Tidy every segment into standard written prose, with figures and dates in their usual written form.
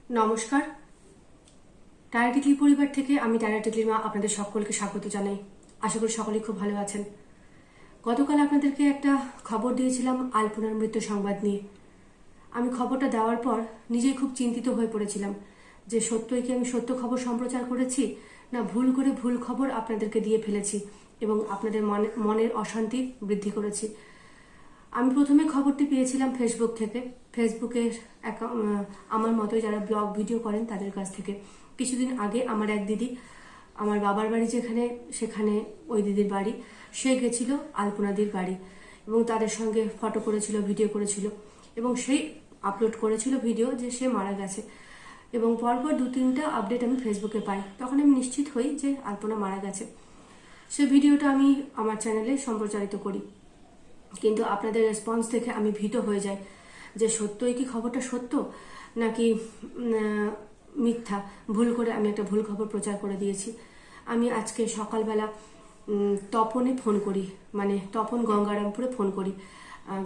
নমস্কার। টায়ার টিকলি পরিবার থেকে আমি টায়ার টিকলির মা আপনাদের সকলকে স্বাগত জানাই। আশা করি সকলেই খুব ভালো আছেন। গতকাল আপনাদেরকে একটা খবর দিয়েছিলাম আলপনার মৃত্যু সংবাদ নিয়ে। আমি খবরটা দেওয়ার পর নিজেই খুব চিন্তিত হয়ে পড়েছিলাম যে সত্যই কি আমি সত্য খবর সম্প্রচার করেছি, না ভুল করে ভুল খবর আপনাদেরকে দিয়ে ফেলেছি এবং আপনাদের মনের অশান্তি বৃদ্ধি করেছি। আমি প্রথমে খবরটি পেয়েছিলাম ফেসবুক থেকে। ফেসবুকের আমার মতো যারা ব্লগ ভিডিও করেন তাদের কাছ থেকে। কিছুদিন আগে আমার এক দিদি, আমার বাবার বাড়ি যেখানে, সেখানে ওই দিদির বাড়ি, সে গেছিল আলপনাদির বাড়ি এবং তাদের সঙ্গে ফটো করেছিল, ভিডিও করেছিল এবং সেই আপলোড করেছিল ভিডিও যে সে মারা গেছে। এবং পরপর 2-3টা আপডেট আমি ফেসবুকে পাই। তখন আমি নিশ্চিত হই যে আলপনা মারা গেছে। সে ভিডিওটা আমি আমার চ্যানেলে সম্প্রচারিত করি, কিন্তু আপনাদের রেসপন্স দেখে আমি ভীত হয়ে যাই যে সত্যই কি খবরটা সত্য নাকি মিথ্যা। ভুল করে আমি একটা ভুল খবর প্রচার করে দিয়েছি। আমি আজকে সকালবেলা তপনে ফোন করি, মানে তপন গঙ্গারামপুরে ফোন করি।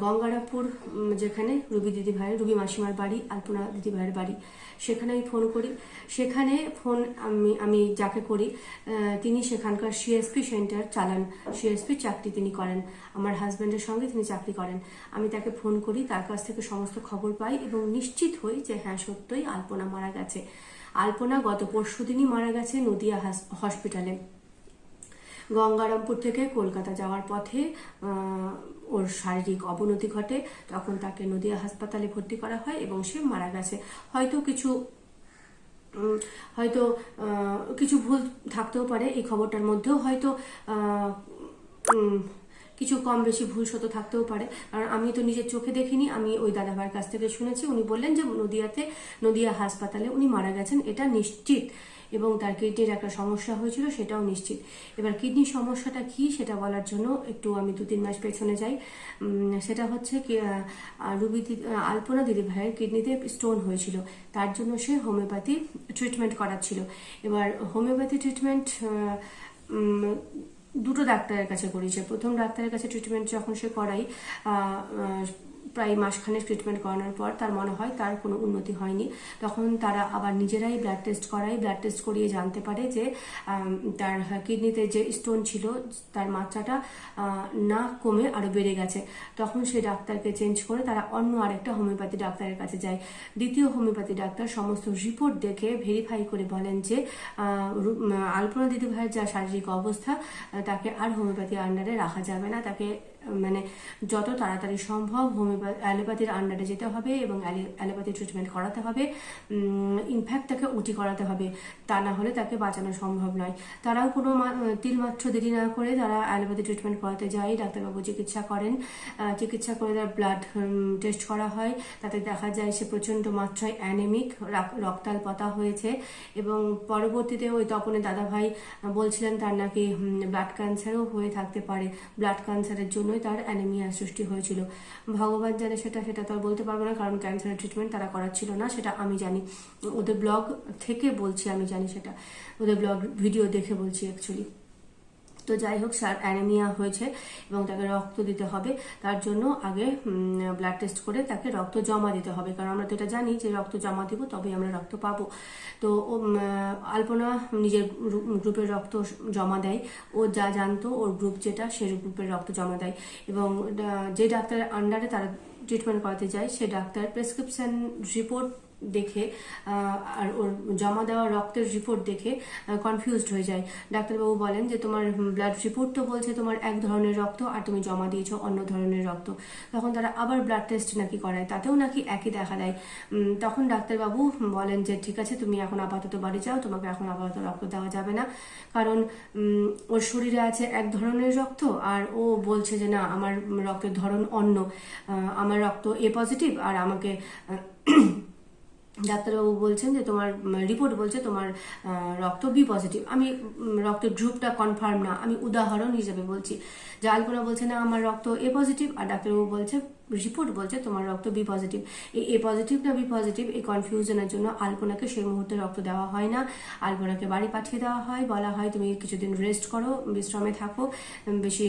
গঙ্গারামপুর যেখানে রুবি মাসিমার বাড়ি, আলপনা দিদি ভাইয়ের বাড়ি, সেখানে আমি ফোন করি। সেখানে ফোন আমি যাকে করি তিনি সেখানকার সিএসপি সেন্টার চালান, সিএসপি চাকরি তিনি করেন, আমার হাজব্যান্ডের সঙ্গে তিনি চাকরি করেন। আমি তাকে ফোন করি, তার কাছ থেকে সমস্ত খবর পাই এবং নিশ্চিত হই যে হ্যাঁ সত্যই আলপনা মারা গেছে। আলপনা গত পরশুদিনই মারা গেছে নদিয়া হসপিটালে। গঙ্গারামপুর থেকে কলকাতা যাওয়ার পথে ওর শারীরিক অবনতি ঘটে, তখন তাকে নদিয়া হাসপাতালে ভর্তি করা হয় এবং সে মারা গেছে। হয়তো কিছু ভুল থাকতেও পারে এই খবরটার মধ্যেও, হয়তো কিছু কম বেশি ভুল সত্য থাকতেও পারে, কারণ আমি তো নিজের চোখে দেখিনি। আমি ওই দাদাভাইয়ের কাছ থেকে শুনেছি, উনি বললেন যে নদিয়া হাসপাতালে উনি মারা গেছেন, এটা নিশ্চিত। এবং তার কিডনির একটা সমস্যা হয়েছিল, সেটাও নিশ্চিত। এবার কিডনির সমস্যাটা কি সেটা বলার জন্য একটু আমি 2-3 মাস পেছনে যাই। সেটা হচ্ছে কি, আলপনা দিদি ভাইয়ের কিডনিতে স্টোন হয়েছিল, তার জন্য সে হোমিওপ্যাথি ট্রিটমেন্ট করাচ্ছিল। এবার হোমিওপ্যাথি ট্রিটমেন্ট দুটো ডাক্তারের কাছে করিয়েছে। প্রথম ডাক্তারের কাছে ট্রিটমেন্ট যখন সে করাই, প্রায় মাসখানেক ট্রিটমেন্ট করানোর পর তার মনে হয় তার কোনো উন্নতি হয়নি। তখন তারা আবার নিজেরাই ব্লাড টেস্ট করায়। ব্লাড টেস্ট করিয়ে জানতে পারে যে তার কিডনিতে যে স্টোন ছিল তার মাত্রাটা না কমে আরো বেড়ে গেছে। তখন সেই ডাক্তারকে চেঞ্জ করে তারা অন্য আরেকটা হোমিওপ্যাথি ডাক্তারের কাছে যায়। দ্বিতীয় হোমিওপ্যাথি ডাক্তার সমস্ত রিপোর্ট দেখে ভেরিফাই করে বলেন যে আলপনা দিদি ভাইয়ের যা শারীরিক অবস্থা, তাকে আর হোমিওপ্যাথি আন্ডারে রাখা যাবে না, তাকে মানে যত তাড়াতাড়ি সম্ভব অ্যালোপ্যাথির আন্ডারে যেতে হবে এবং অ্যালোপ্যাথি ট্রিটমেন্ট করাতে হবে। ইনফ্যাক্ট তাকে উটি করাতে হবে, তা না হলে তাকে বাঁচানো সম্ভব নয়। তারাও কোনো তিলমাত্র দেরি না করে তারা অ্যালোপ্যাথি ট্রিটমেন্ট করাতে যায়। ডাক্তারবাবু চিকিৎসা করেন, চিকিৎসা করে তার ব্লাড টেস্ট করা হয়, তাতে দেখা যায় সে প্রচণ্ড মাত্রায় অ্যানেমিক, রক্তাল্পতা হয়েছে। এবং পরবর্তীতে ওই তপনের দাদাভাই বলছিলেন তার নাকি ব্লাড ক্যান্সারও হয়ে থাকতে পারে, ব্লাড ক্যান্সারের জন্য তার অ্যানিমিয়া সৃষ্টি হয়েছিল। ভগবান জানে সেটা তো আর বলতে পারবো না, কারণ ক্যান্সারের ট্রিটমেন্ট তারা করাচ্ছিল না, সেটা আমি জানি। ওদের ব্লগ থেকে বলছি, আমি জানি সেটা, ওদের ব্লগ ভিডিও দেখে বলছি অ্যাকচুয়ালি। তো যাই হোক, স্যার অ্যানিমিয়া হয়েছে এবং তাকে রক্ত দিতে হবে। তার জন্য আগে ব্লাড টেস্ট করে তাকে রক্ত জমা দিতে হবে, কারণ আমরা তো এটা জানি যে রক্ত জমা দিব তবেই আমরা রক্ত পাবো। তো আলপনা নিজের গ্রুপের রক্ত জমা দেয়। ও যা জানতো ওর গ্রুপ যেটা, সেই গ্রুপের রক্ত জমা দেয় এবং যে ডাক্তারের আন্ডারে তারা ট্রিটমেন্ট করাতে যায় সে ডাক্তার প্রেসক্রিপশন রিপোর্ট দেখে আর ওর জমা দেওয়া রক্তের রিপোর্ট দেখে কনফিউজড হয়ে যায়। ডাক্তারবাবু বলেন যে তোমার ব্লাড রিপোর্ট তো বলছে তোমার এক ধরনের রক্ত আর তুমি জমা দিয়েছো অন্য ধরনের রক্ত। তখন তারা আবার ব্লাড টেস্ট নাকি করায়, তাতেও নাকি একই দেখা দেয়। তখন ডাক্তারবাবু বলেন যে ঠিক আছে, তুমি এখন আপাতত বাড়ি যাও, তোমাকে এখন আপাতত রক্ত দেওয়া যাবে না, কারণ ওর শরীরে আছে এক ধরনের রক্ত আর ও বলছে যে না আমার রক্তের ধরন অন্য, আমার রক্ত এ পজিটিভ আর আমাকে ডাক্তারবাবু বলছেন যে তোমার রিপোর্ট বলছে তোমার রক্ত বি পজিটিভ। আমি রক্তের গ্রুপটা কনফার্ম না, আমি উদাহরণ হিসেবে বলছি যে আলপনা বলছে না আমার রক্ত এ পজিটিভ আর ডাক্তারবাবু বলছে রিপোর্ট বলছে তোমার রক্ত বি পজিটিভ। এই এ পজিটিভ না বি পজিটিভ এই কনফিউশনের জন্য আলপনাকে সেই মুহূর্তে রক্ত দেওয়া হয় না। আলপনাকে বাড়ি পাঠিয়ে দেওয়া হয়, বলা হয় তুমি কিছুদিন রেস্ট করো, বিশ্রামে থাকো, বেশি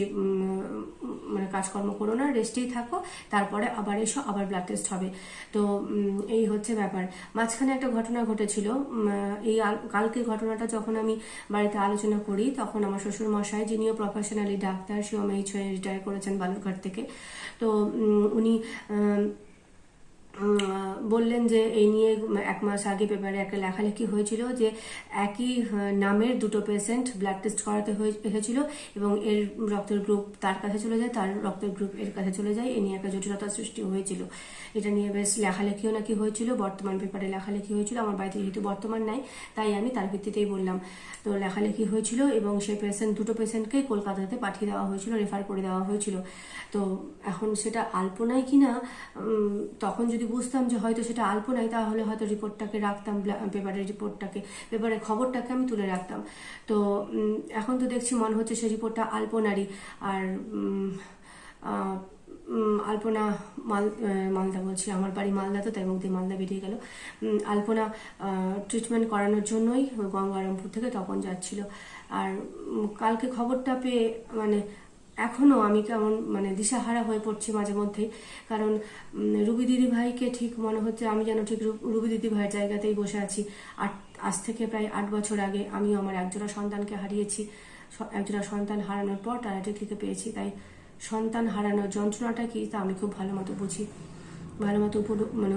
মানে কাজকর্ম করো না, রেস্টেই থাকো, তারপরে আবার এসো, আবার ব্লাড টেস্ট হবে। তো এই হচ্ছে ব্যাপার। মাঝখানে একটা ঘটনা ঘটেছিল, এই কালকে ঘটনাটা যখন আমি বাড়িতে আলোচনা করি তখন আমার শ্বশুর মশাই, যিনিও প্রফেশনালি ডাক্তার, সিওমএইচ হয়ে রিটায়ার করেছেন বালুরঘাট থেকে, তো উনি বললেন যে এই নিয়ে 1 মাস আগে পেপারে একটা লেখালেখি হয়েছিল যে একই নামের দুটো পেশেন্ট ব্লাড টেস্ট করাতে হয়েছিল এবং এর রক্তের গ্রুপ তার কাছে চলে যায়, তার রক্তের গ্রুপ এর কাছে চলে যায়। এ নিয়ে একটা জটিলতার সৃষ্টি হয়েছিল। এটা নিয়ে বেশ লেখালেখিও নাকি হয়েছিল, বর্তমান পেপারে লেখালেখি হয়েছিল। আমার বাড়িতে যেহেতু বর্তমান নাই তাই আমি তার ভিত্তিতেই বললাম। তো লেখালেখি হয়েছিল এবং সেই দুটো পেশেন্টকেই কলকাতাতে পাঠিয়ে দেওয়া হয়েছিল, রেফার করে দেওয়া হয়েছিল। তো এখন সেটা আলপনাই কিনা, তখন যদি বুঝতাম যে হয়তো সেটা আলপনাই, তাহলে হয়তো রিপোর্টটাকে রাখতাম, পেপারের রিপোর্টটাকে, পেপারের খবরটাকে আমি তুলে রাখতাম। তো এখন তো দেখছি মনে হচ্ছে সেই রিপোর্টটা আলপনারই। আর আলপনা মালদা বলছি, আমার বাড়ি মালদা, তো তাই মুখ দিয়ে মালদা বেরিয়ে গেল। আলপনা ট্রিটমেন্ট করানোর জন্যই গঙ্গারামপুর থেকে তখন যাচ্ছিল। আর কালকে খবরটা পেয়ে মানে এখনো আমি কেমন মানে দিশাহারা হয়ে পড়ছি মাঝে মধ্যেই। কারণ রুবি দিদি ভাইকে ঠিক মনে হচ্ছে আমি যেন ঠিক রুবি দিদি ভাইয়ের জায়গাতেই বসে আছি। আজ থেকে প্রায় 8 বছর আগে আমিও আমার একজোড়া সন্তানকে হারিয়েছি। একজোড়া সন্তান হারানোর পর টায়ারটেক থেকে পেয়েছি। তাই সন্তান হারানোর যন্ত্রণাটা কি তা আমি খুব ভালো মতো বুঝি, ভালো মতো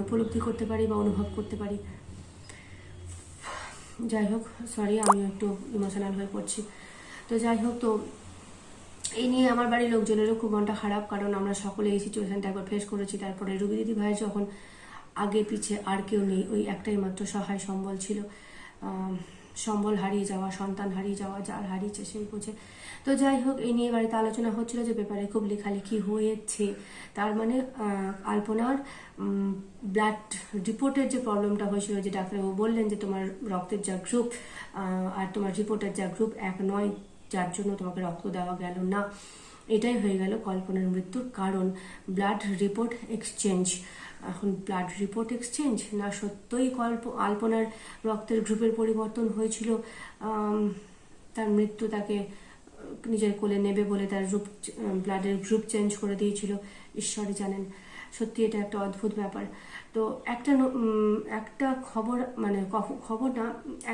উপলব্ধি করতে পারি বা অনুভব করতে পারি। যাই হোক, সরি আমি একটু ইমোশনাল হয়ে পড়ছি। তো যাই হোক, তো এই নিয়ে আমার বাড়ির লোকজনেরও খুব মনটা খারাপ, কারণ আমরা সকলে এই সিচুয়েশনটা একবার ফেস করেছি। তারপরে রুবি দিদি ভাইয়ের যখন আগে পিছে আর কেউ নেই, ওই একটাই মাত্র সহায় সম্বল ছিল। সম্বল হারিয়ে যাওয়া, সন্তান হারিয়ে যাওয়া, যার হারিয়েছে সেই বোঝে। তো যাই হোক, এই নিয়ে বাড়িতে আলোচনা হচ্ছিল যে পেপারে খুব লেখালেখি হয়েছে। তার মানে আলপনার ব্লাড রিপোর্টের যে প্রবলেমটা হয়েছিল, যে ডাক্তারবাবু বললেন যে তোমার রক্তের যা গ্রুপ আর তোমার রিপোর্টের যা গ্রুপ এক নয়, যার জন্য তোমাকে রক্ত দেওয়া গেল না, এটাই হয়ে গেল কল্পনার মৃত্যুর কারণ। Blood report exchange. এখন ব্লাড রিপোর্ট এক্সচেঞ্জ না সত্যই আলপনার রক্তের গ্রুপের পরিবর্তন হয়েছিল, তার মৃত্যু তাকে নিজের কোলে নেবে বলে তার ব্লাডের গ্রুপ চেঞ্জ করে দিয়েছিল, ঈশ্বরই জানেন। সত্যি এটা একটা অদ্ভুত ব্যাপার। তো একটা খবর মানে খবর না,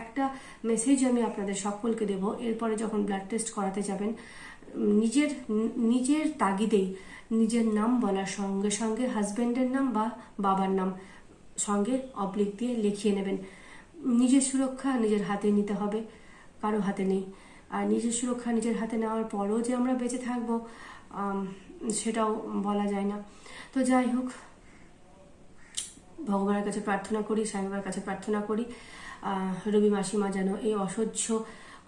একটা মেসেজ আমি আপনাদের সকলকে দেব। এরপরে যখন ব্লাড টেস্ট করাতে যাবেন, নিজের তাগিদেই নিজের নাম বলার সঙ্গে সঙ্গে হাজবেন্ডের নাম বা বাবার নাম সঙ্গে অবলিক দিয়ে লিখিয়ে নেবেন। নিজের সুরক্ষা নিজের হাতে নিতে হবে, কারো হাতে নেই। আর নিজের সুরক্ষা নিজের হাতে নেওয়ার পরও যে আমরা বেঁচে থাকবো সেটাও বলা যায় না। তো যাই হোক, ভগবানের কাছে প্রার্থনা করি, সাই বাবার কাছে প্রার্থনা করি রবি মাসিমা যেন এই অসহ্য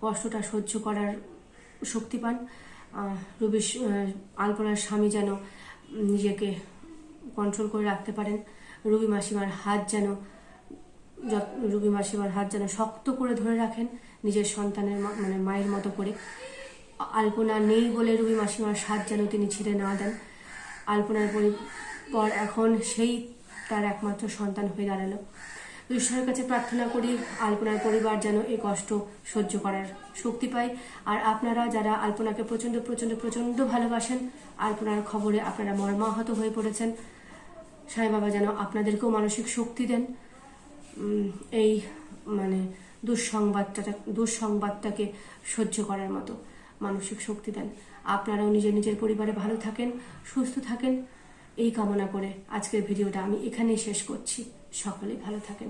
কষ্টটা সহ্য করার শক্তি পান। আলপনার স্বামী যেন নিজেকে কন্ট্রোল করে রাখতে পারেন। রবি মাসিমার হাত যেন শক্ত করে ধরে রাখেন নিজের সন্তানের মানে মায়ের মতো করে। আলপনা নেই বলে রবি মাসিমার হাত যেন তিনি ছেড়ে না দেন। আলপনার পর এখন সেই তার একমাত্র সন্তান হয়ে দাঁড়ালো। ঈশ্বরের কাছে প্রার্থনা করি আলপনার পরিবার যেন এই কষ্ট সহ্য করার শক্তি পায়। আর আপনারা যারা আলপনাকে প্রচন্ড প্রচন্ড প্রচন্ড ভালোবাসেন, আলপনার খবরে আপনারা মর্মাহত হয়ে পড়েছেন, সাই বাবা যেন আপনাদেরকেও মানসিক শক্তি দেন এই মানে দুঃসংবাদটাকে সহ্য করার মতো মানসিক শক্তি দেন। আপনারাও নিজের পরিবারে ভালো থাকেন, সুস্থ থাকেন, এই কামনা করে আজকের ভিডিওটা আমি এখানেই শেষ করছি। সকলে ভালো থাকেন।